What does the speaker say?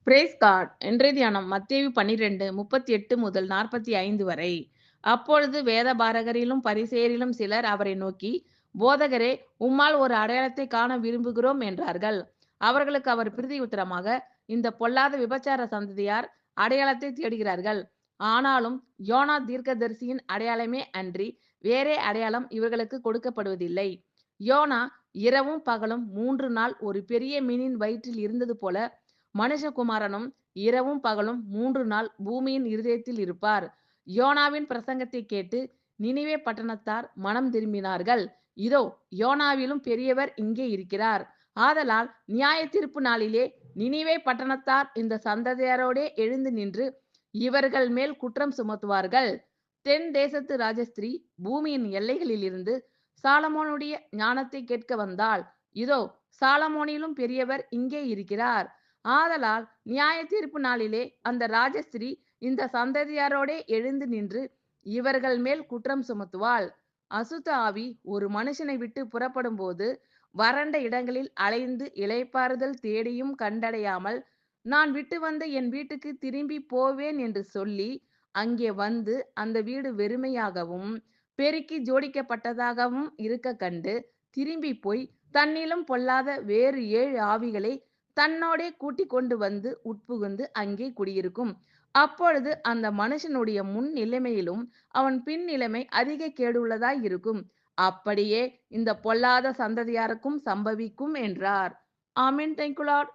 Brace God. இன்றைய தியானம் மத்தேயு 12:38 முதல் 45 வரை. அப்பொழுது வேதபாரகரிலும் பரிசேயரிலும் சிலர் அவரை நோக்கி, போதகரே, உம்மால் ஒரு அடையாளத்தை காண விரும்புகிறோம் என்றார்கள். அவர்களுக்கு அவர் பிரதியுத்தரமாக, இந்த பொல்லாத விபச்சார சந்ததியார் அடையாளத்தை தேடுகிறார்கள். ஆனாலும் யோனா தீர்க்கதரிசியின் அடையாளமே அன்றி வேறே அடையாளம் இவர்களுக்கு கொடுக்கப்படுவதில்லை. யோனா இரவும் பகலும் 3 நாள் ஒரு பெரிய மீனின் வயிற்றில் இருந்தது போல, மனுஷகுமாரனும் இரவும் பகலும் 3 நாள் பூமியின் இருதயத்தில் இருப்பார். யோனாவின் பிரசங்கத்தை கேட்டு நினிவே பட்டணத்தார் மனம் திரும்பினார்கள். இதோ, யோனாவிலும் பெரியவர் இங்கே இருக்கிறார். ஆதலால் நியாய தீர்ப்பு நாளிலே நினிவே பட்டணத்தார் இந்த சந்ததியாரோடே எழுந்து நின்று இவர்கள் மேல் குற்றம் சுமத்துவார்கள். தென் தேசத்து ராஜஸ்திரீ பூமியின் எல்லைகளில் இருந்து சாலமோனுடைய ஞானத்தை கேட்க வந்தாள். இதோ, சாலமோனிலும் பெரியவர் இங்கே இருக்கிறார். ஆதலால் நியாய தீர்ப்பு நாளிலே அந்த ராஜஸ்திரீ இந்த சந்ததியாரோடே எழுந்து நின்று இவர்கள் மேல் குற்றம் சுமத்துவாள். அசுத்த ஆவி ஒரு மனுஷனை விட்டு புறப்படும் போது வறண்ட இடங்களில் அலைந்து இளைப்பாறுதல் தேடியும் கண்டடையாமல், நான் விட்டு வந்த என் வீட்டுக்கு திரும்பி போவேன் என்று சொல்லி அங்கே வந்து அந்த வீடு வெறுமையாகவும் பெருக்கி ஜோடிக்கப்பட்டதாகவும் இருக்க கண்டு திரும்பி போய் தன்னிலும் பொல்லாத வேறு 7 ஆவிகளை தன்னோடே கூட்டிக் கொண்டு வந்து உட்புகுந்து அங்கே குடியிருக்கும். அப்பொழுது அந்த மனுஷனுடைய முன் நிலைமையிலும் அவன் பின் நிலைமை அதிக கேடுள்ளதாய் இருக்கும். அப்படியே இந்த பொல்லாத சந்ததியாருக்கும் சம்பவிக்கும் என்றார். ஆமென். Thank you Lord.